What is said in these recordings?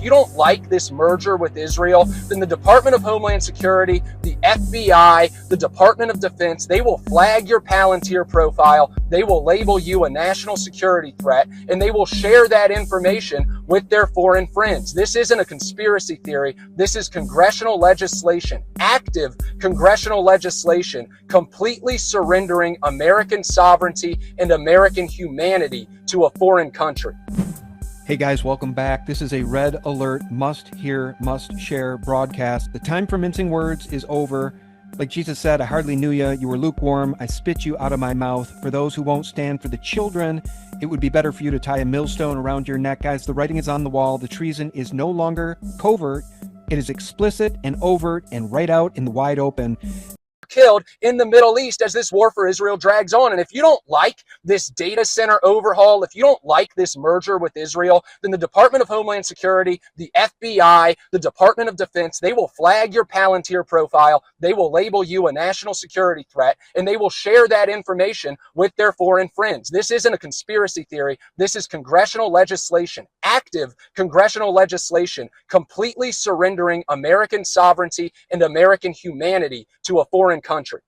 you don't like this merger with Israel, then the Department of Homeland Security, the FBI, the Department of Defense, they will flag your Palantir profile, they will label you a national security threat, and they will share that information with their foreign friends. This isn't a conspiracy theory. This is congressional legislation, active congressional legislation, completely surrendering American sovereignty and American humanity to a foreign country. Hey guys, welcome back. This is a red alert, must hear, must share broadcast. The time for mincing words is over. Like Jesus said, I hardly knew you. You were lukewarm. I spit you out of my mouth. For those who won't stand for the children, it would be better for you to tie a millstone around your neck. Guys, the writing is on the wall. The treason is no longer covert. It is explicit and overt and right out in the wide open. Killed in the Middle East as this war for Israel drags on. And if you don't like this data center overhaul, if you don't like this merger with Israel, then the Department of Homeland Security, the FBI, the Department of Defense, they will flag your Palantir profile, they will label you a national security threat, and they will share that information with their foreign friends. This isn't a conspiracy theory. This is congressional legislation, active congressional legislation, completely surrendering American sovereignty and American humanity to a foreign country.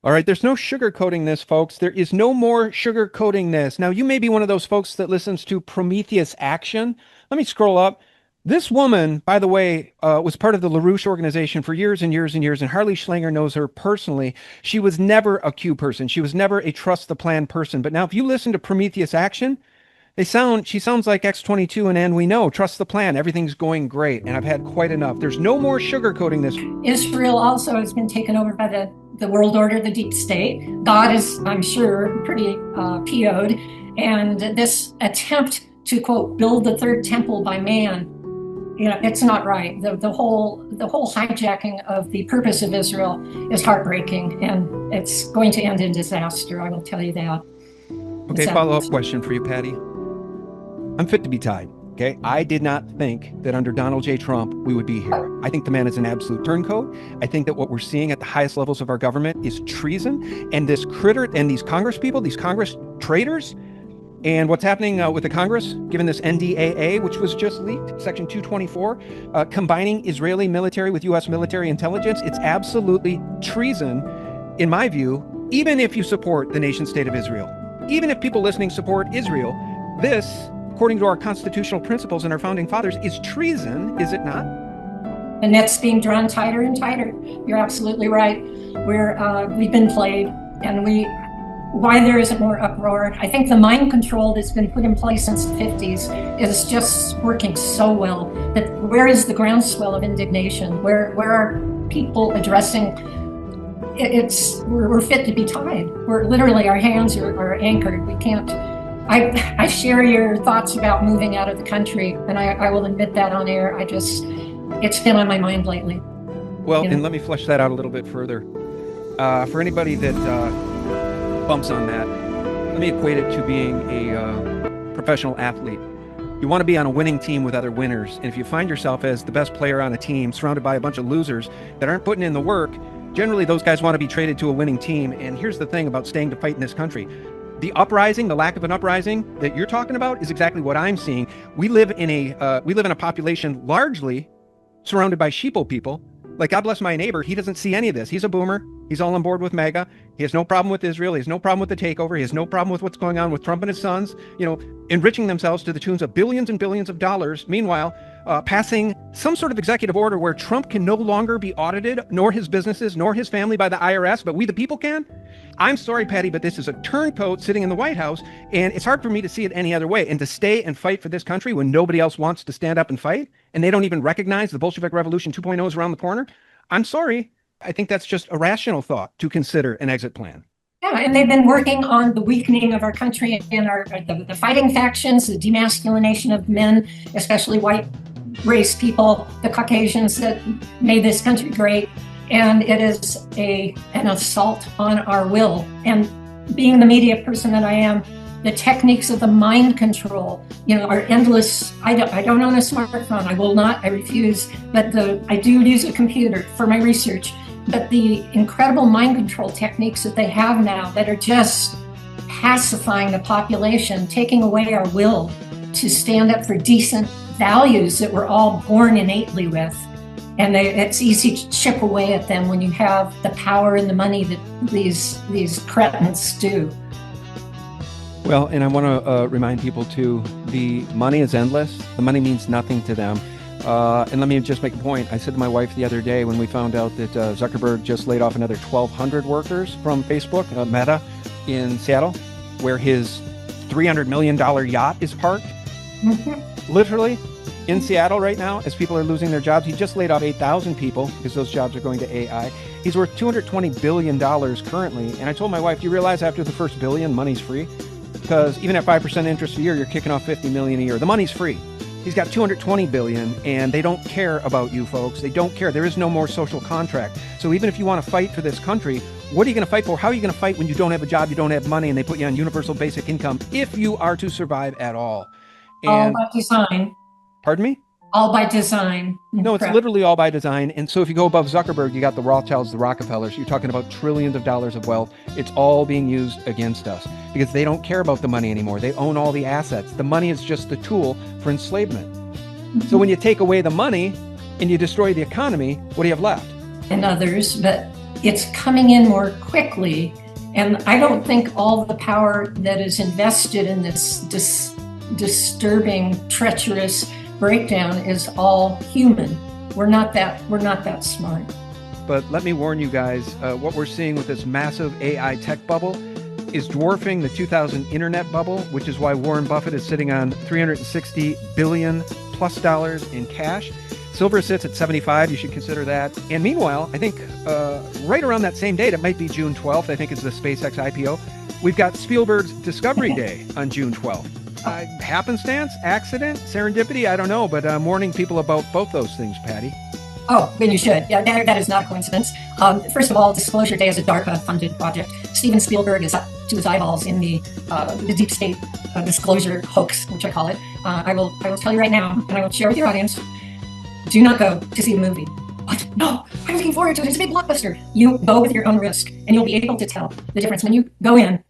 All right, there's no sugarcoating this, folks. There is no more sugarcoating this. Now, you may be one of those folks that listens to Prometheus Action. Let me scroll up. This woman, by the way, was part of the LaRouche organization for years and years and years, and Harley Schlanger knows her personally. She was never a Q person. She was never a trust the plan person. But now, if you listen to Prometheus Action, she sounds like X-22 and we know, trust the plan, everything's going great, and I've had quite enough. There's no more sugarcoating this. Israel also has been taken over by the world order, the deep state. God is, I'm sure, pretty PO'd, and this attempt to, quote, build the third temple by man, you know, it's not right. The whole hijacking of the purpose of Israel is heartbreaking, and it's going to end in disaster, I will tell you that. Okay, follow-up question for you, Patty. I'm fit to be tied, okay? I did not think that under Donald J. Trump, we would be here. I think the man is an absolute turncoat. I think that what we're seeing at the highest levels of our government is treason. And this critter and these Congress people, these Congress traitors, and what's happening with the Congress, given this NDAA, which was just leaked, Section 224, combining Israeli military with U.S. military intelligence, it's absolutely treason, in my view, even if you support the nation state of Israel. Even if people listening support Israel, this, according to our constitutional principles and our founding fathers, is treason, is it not? The net's being drawn tighter and tighter. You're absolutely right. We've been played, and why there isn't more uproar. I think the mind control that's been put in place since the 50s is just working so well. That where is the groundswell of indignation? Where are people addressing? We're fit to be tied. We're literally, our hands are anchored. We can't. I share your thoughts about moving out of the country, and I will admit that on air. It's been on my mind lately. Well, and let me flesh that out a little bit further. For anybody that bumps on that, let me equate it to being a professional athlete. You want to be on a winning team with other winners, and if you find yourself as the best player on a team surrounded by a bunch of losers that aren't putting in the work, generally those guys want to be traded to a winning team. And here's the thing about staying to fight in this country. The uprising, the lack of an uprising that you're talking about is exactly what I'm seeing. We live in a population largely surrounded by sheeple people. Like, God bless my neighbor, he doesn't see any of this. He's a boomer. He's all on board with MAGA. He has no problem with Israel. He has no problem with the takeover. He has no problem with what's going on with Trump and his sons, enriching themselves to the tunes of billions and billions of dollars. Meanwhile, passing some sort of executive order where Trump can no longer be audited, nor his businesses, nor his family by the IRS, but we the people can. I'm sorry, Patty, but this is a turncoat sitting in the White House, and it's hard for me to see it any other way. And to stay and fight for this country when nobody else wants to stand up and fight, and they don't even recognize the Bolshevik Revolution 2.0 is around the corner, I'm sorry. I think that's just a rational thought to consider an exit plan. Yeah, and they've been working on the weakening of our country and the fighting factions, the demasculination of men, especially white race people, the Caucasians that made this country great. And it is an assault on our will. And being the media person that I am, the techniques of the mind control, are endless. I don't own a smartphone. I will not. I refuse. But I do use a computer for my research. But the incredible mind control techniques that they have now that are just pacifying the population, taking away our will to stand up for decent, values that we're all born innately with. And it's easy to chip away at them when you have the power and the money that these cretins do. Well, and I want to remind people too, the money is endless. The money means nothing to them. And let me just make a point. I said to my wife the other day when we found out that Zuckerberg just laid off another 1,200 workers from Facebook, Meta, in Seattle, where his $300 million yacht is parked. Literally in Seattle right now, as people are losing their jobs. He just laid off 8,000 people because those jobs are going to AI. He's worth $220 billion currently. And I told my wife, do you realize after the first billion, money's free? Because even at 5% interest a year, you're kicking off $50 million a year. The money's free. He's got $220 billion, and they don't care about you folks. They don't care. There is no more social contract. So even if you want to fight for this country, what are you going to fight for? How are you going to fight when you don't have a job, you don't have money, and they put you on universal basic income if you are to survive at all? And, all by design. Pardon me? All by design. No, it's literally all by design. And so if you go above Zuckerberg, you got the Rothschilds, the Rockefellers. You're talking about trillions of dollars of wealth. It's all being used against us because they don't care about the money anymore. They own all the assets. The money is just the tool for enslavement. So when you take away the money and you destroy the economy, what do you have left? And others, but it's coming in more quickly. And I don't think all the power that is invested in this disturbing, treacherous breakdown is all human. We're not that smart. But let me warn you guys, what we're seeing with this massive AI tech bubble is dwarfing the 2000 internet bubble, which is why Warren Buffett is sitting on $360 billion plus in cash. Silver sits at 75. You should consider that. And meanwhile, I think right around that same date, it might be June 12th, I think is the SpaceX IPO. We've got Spielberg's Discovery Day on June 12th. Happenstance, accident, serendipity, I don't know, but I'm warning people about both those things, Patty. Oh, then you should. Yeah, that is not a coincidence. First of all, Disclosure Day is a DARPA-funded project. Steven Spielberg is up to his eyeballs in the deep state disclosure hoax, which I call it. I will tell you right now, and I will share with your audience, do not go to see the movie. What? No, I'm looking forward to it. It's a big blockbuster. You go with your own risk, and you'll be able to tell the difference. When you go in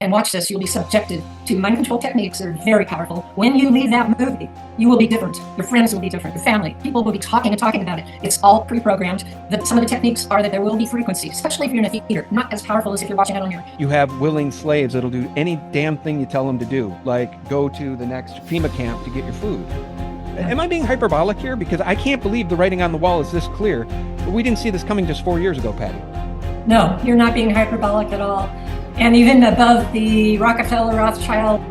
and watch this, you'll be subjected to mind control techniques that are very powerful. When you leave that movie, you will be different. Your friends will be different. Your family, people will be talking about it. It's all pre-programmed. Some of the techniques are that there will be frequency, especially if you're in a theater. Not as powerful as if you're watching it on your... You have willing slaves that'll do any damn thing you tell them to do, like go to the next FEMA camp to get your food. Am I being hyperbolic here? Because I can't believe the writing on the wall is this clear. But we didn't see this coming just 4 years ago, Patty. No, you're not being hyperbolic at all. And even above the Rockefeller, Rothschild,